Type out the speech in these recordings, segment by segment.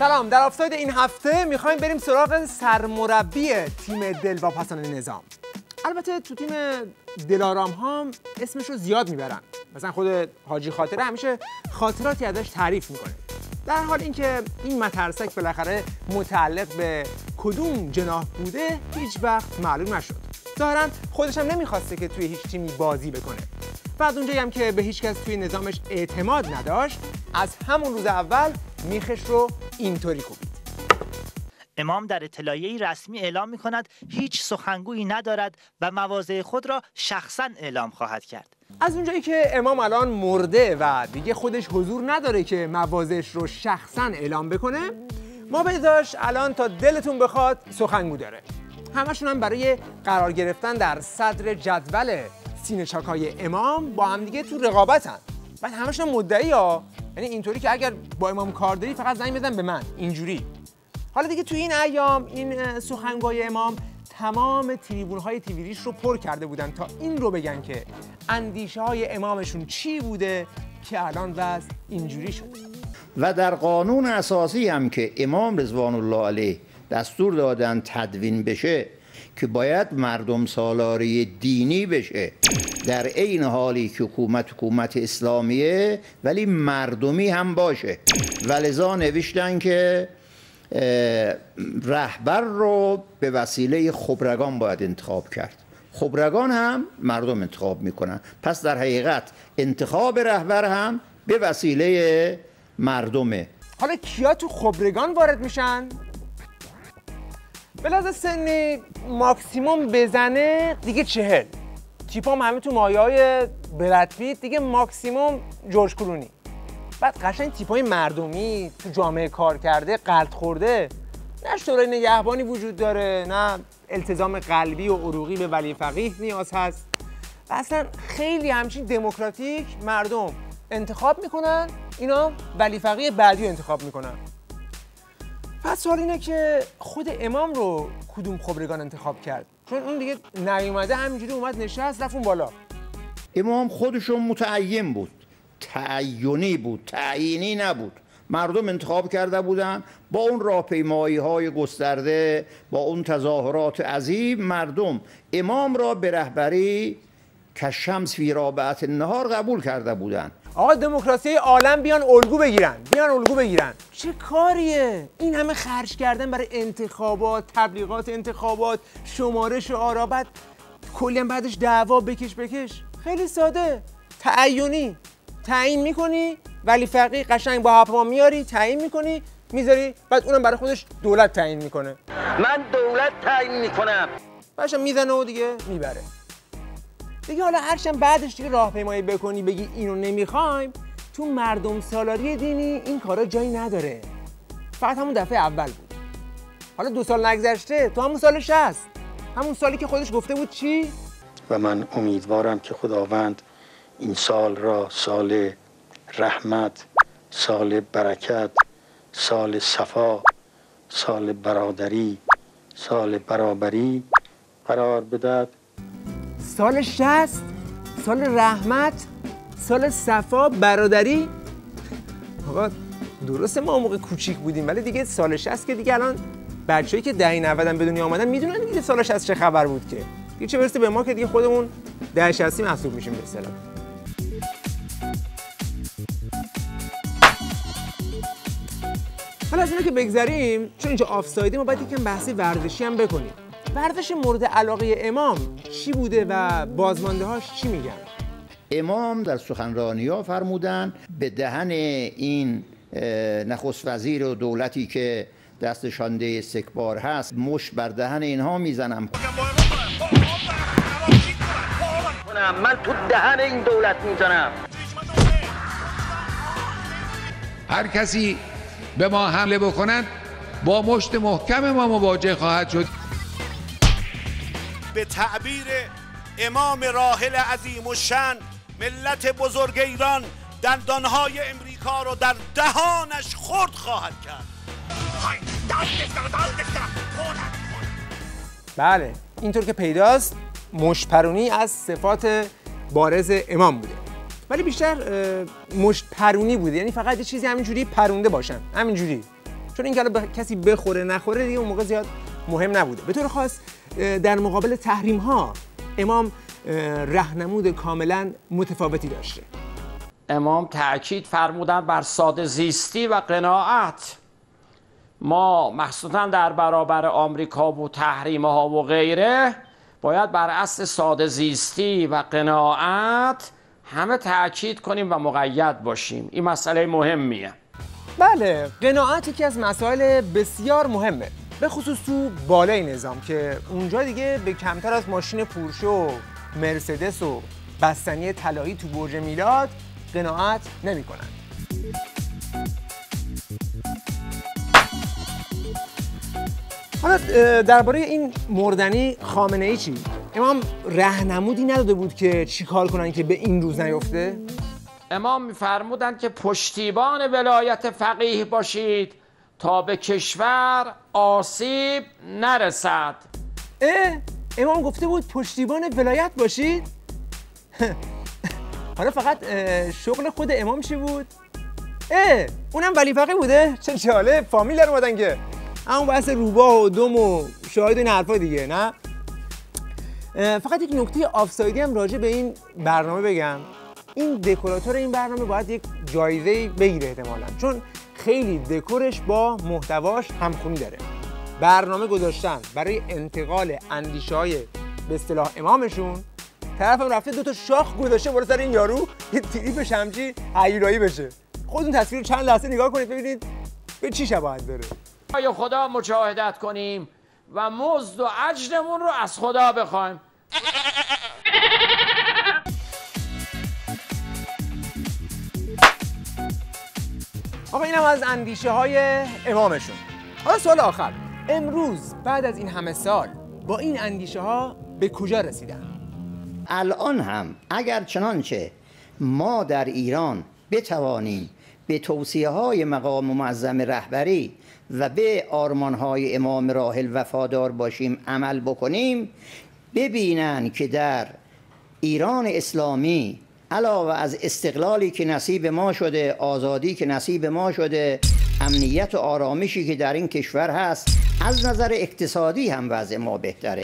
سلام، در آفساید این هفته میخوایم بریم سراغ سرمربی تیم دلواپسان نظام. البته تو تیم دلارام ها اسمش رو زیاد میبرن، مثلا خود حاجی خاطره همیشه خاطراتی ازش تعریف میکنه. در حال اینکه این مترسک بالاخره متعلق به کدوم جناح بوده هیچ وقت معلوم نشد. ظاهرا خودش هم نمیخواسته که توی هیچ تیمی بازی بکنه و از اونجایی هم که به هیچ کس توی نظامش اعتماد نداشت، از همون روز اول میخش رو اینطوری کوبید. امام در اطلاعیه‌ای رسمی اعلام می‌کند هیچ سخنگویی ندارد و مواضع خود را شخصاً اعلام خواهد کرد. از اونجایی که امام الان مرده و دیگه خودش حضور نداره که مواضعش رو شخصاً اعلام بکنه، ما بذاش الان تا دلتون بخواد سخنگو داره. همشون هم برای قرار گرفتن در صدر جدول سینه چاکای امام با هم دیگه تو رقابتن. بعد همشون مدعی ها، یعنی اینطوری که اگر با امام کار داری فقط زنگ بزن به من، اینجوری. حالا دیگه توی این ایام این سخنگوی امام تمام تریبون‌های تیویریش رو پر کرده بودن تا این رو بگن که اندیشه های امامشون چی بوده که الان وضع اینجوری شده. و در قانون اساسی هم که امام رضوان الله علیه دستور دادن تدوین بشه که باید مردم سالاری دینی بشه، در عین حالی که حکومت اسلامیه ولی مردمی هم باشه. ولذا نوشتن که رهبر رو به وسیله خبرگان باید انتخاب کرد. خبرگان هم مردم انتخاب میکنن، پس در حقیقت انتخاب رهبر هم به وسیله مردمه. حالا کیا تو خبرگان وارد میشن؟ بلحاظ سنی ماکسیموم بزنه دیگه 40. تیپا هم همه تو مایه های برد پیت، دیگه ماکسیموم جورج کلونی. بعد قشنگ تیپای مردمی تو جامعه کار کرده، قلط خورده، نه شورای نگهبانی وجود داره، نه التزام قلبی و عروقی به ولی فقیه نیاز هست. و اصلا خیلی همچین دموکراتیک مردم انتخاب میکنن، اینا ولی فقیه بعدی رو انتخاب میکنن. پس سوال اینه که خود امام رو کدوم خبرگان انتخاب کرد؟ چون اون دیگه نیومده، همینجوری اومد نشست رفت اون بالا. امام خودشون متعین بود، تعیینی بود، تعیینی نبود. مردم انتخاب کرده بودن با اون راهپیمایی‌های گسترده، با اون تظاهرات عظیم، مردم امام را به رهبری کالشمس فی رابعة النهار قبول کرده بودن. آقا دموکراسی عالم بیان الگو بگیرن. چه کاریه این همه خرج کردن برای انتخابات، تبلیغات انتخابات، شمارش آرا، بعد کلی هم بعدش دعوا بکش. خیلی ساده، تعیینی تعیین میکنی، ولی فقیه قشنگ با هواپیما میاری تعیین میکنی میذاری، بعد اونم برای خودش دولت تعیین میکنه. من دولت تعیین میکنم، بعدش میزنه و دیگه میبره دیگه. حالا هرچند بعدش دیگه راهپیمایی بکنی بگی اینو نمیخوایم، تو مردم سالاری دینی این کارا جایی نداره. فقط همون دفعه اول بود. حالا 2 سال نگذشته، تو همون سال 60، همون سالی که خودش گفته بود چی؟ و من امیدوارم که خداوند این سال را سال رحمت، سال برکت، سال صفا، سال برادری، سال برابری قرار بدهد. سال 60، سال رحمت، سال صفا، برادری. آقا درسته ما موقع کوچیک بودیم، ولی دیگه سال 60 که دیگه الان بچه‌ای که دهه 90 به دنیا آمدن میدونن دیگه سال 60 چه خبر بود که. دیگه چه برسه به ما که دیگه خودمون دهه 60 محسوب میشیم به اصطلاح. حالا از اینا که بگذریم، چون اینجا آفسایدیم، ما باید یکم بحث ورزشی هم بکنیم. ورزش مورد علاقه امام چی بوده و بازمانده‌هاش چی میگن؟ امام در سخنرانی‌ها فرمودن به دهن این نخست وزیر و دولتی که دستشانده استکبار هست مشت بر دهن اینها میزنم. من تو دهن این دولت میزنم. هر کسی به ما حمله بکنند با مشت محکم ما مواجه خواهد شد. به تعبیر امام راحل عظیم الشأن، ملت بزرگ ایران دندانهای امریکا رو در دهانش خرد خواهد کرد. بله، اینطور که پیداست مشت‌پرونی از صفات بارز امام بوده، ولی بیشتر مشت‌پرونی بوده، یعنی فقط یه چیزی همینجوری پرونده باشن، همینجوری چون این که کسی بخوره نخوره دیگه اون موقع زیاد مهم نبوده. به طور خاص در مقابل تحریم ها امام راهنمود کاملا متفاوتی داشته. امام تأکید فرمودن بر ساده زیستی و قناعت. ما مخصوصا در برابر آمریکا و تحریم ها و غیره باید بر اصل ساده زیستی و قناعت همه تأکید کنیم و مقید باشیم. این مسئله مهمیه. بله، قناعت یکی از مسائل بسیار مهمه، به خصوص تو بالای نظام که اونجا دیگه به کمتر از ماشین پورشه و مرسدس و بستنی طلایی تو برج میلاد قناعت نمی‌کنند. حالا درباره این مردنی خامنه‌ای چی؟ امام راهنمودی نداده بود که چیکار کنن که به این روز نیفته؟ امام می‌فرمودند که پشتیبان ولایت فقیه باشید تا به کشور آسیب نرسد. امام گفته بود پشتیبان ولایت باشید؟ حالا فقط شغل خود امام چی بود؟ اونم ولی فقیه بوده؟ چه جالب، فامیل در اومدن که. همون بحث روباه و دم و شاهد و این حرفا دیگه، نه؟ فقط یک نکته آفسایدی هم راجع به این برنامه بگم. این دکوراتور این برنامه باید یک جایزه بگیره احتمالاً، چون خیلی دکورش با محتواش همخونی داره. برنامه گذاشتن برای انتقال اندیشه‌های به اصطلاح امامشون، طرفم رفته 2 تا شاخ گذاشته بالا سر این یارو یه تیری به شمچی هیولایی بشه. خودتون تصویر چند لحظه نگاه کنید ببینید به چی شباهت داره. یا خدا مجاهدت کنیم و مزد و اجرمون رو از خدا بخوایم. آقا اینم از اندیشه های امامشون. حالا سوال آخر، امروز بعد از این همه سال با این اندیشه ها به کجا رسیدن؟ الان هم اگر چنانچه ما در ایران بتوانیم به توصیه های مقام معظم رهبری و به آرمان های امام راحل وفادار باشیم، عمل بکنیم، ببینن که در ایران اسلامی علاوه از استقلالی که نصیب ما شده، آزادی که نصیب ما شده، امنیت و آرامشی که در این کشور هست، از نظر اقتصادی هم وضع ما بهتره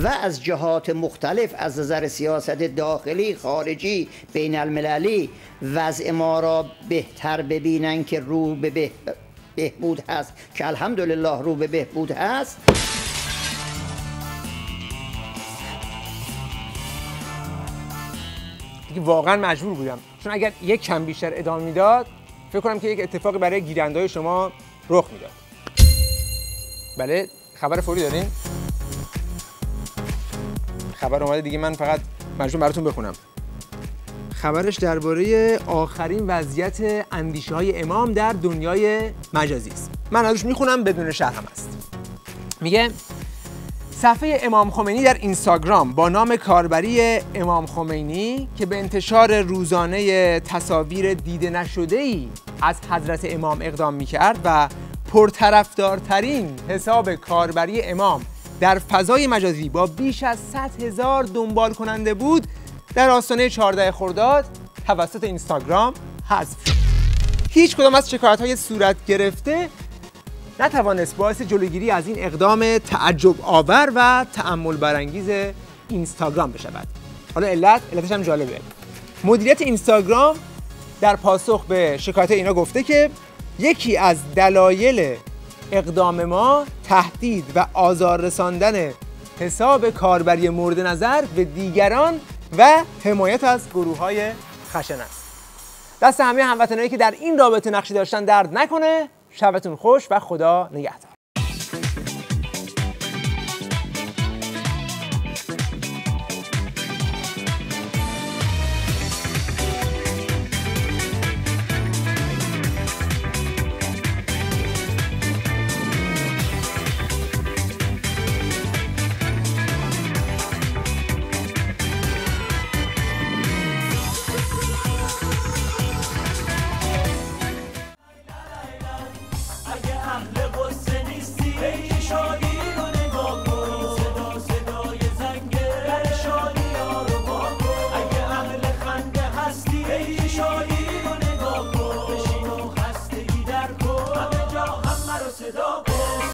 و از جهات مختلف از نظر سیاست داخلی، خارجی، بین المللی وضع ما را بهتر ببینن که رو به بهبود هست، که الحمدلله رو به بهبود هست. دیگه واقعا مجبور بودم، چون اگر یک کم بیشتر ادامه میداد فکر کنم که یک اتفاقی برای گیرنده‌های شما رخ میداد. بله، خبر فوری دارین؟ خبر اومده دیگه، من فقط مجبور براتون بخونم. خبرش درباره آخرین وضعیت اندیشه‌های امام در دنیای مجازی است. من ازش میخونم بدون شرح است. میگه صفحه امام خمینی در اینستاگرام با نام کاربری امام خمینی که به انتشار روزانه تصاویر دیده نشده‌ای از حضرت امام اقدام میکرد و پرطرفدارترین حساب کاربری امام در فضای مجازی با بیش از 100,000 دنبال کننده بود، در آستانه 14 خرداد توسط اینستاگرام حذف شد. هیچ کدام از شکایت‌های صورت گرفته نتوانست باعث جلوگیری از این اقدام تعجب آور و تأمل برانگیز اینستاگرام بشود. حالا علتش هم جالبه. مدیریت اینستاگرام در پاسخ به شکایت اینا گفته که یکی از دلایل اقدام ما تهدید و آزار رساندن حساب کاربری مورد نظر به دیگران و حمایت از گروه‌های خشن است. دست همه هموطنایی که در این رابطه نقشی داشتن درد نکنه. شبتون خوش و خدا نگهدار.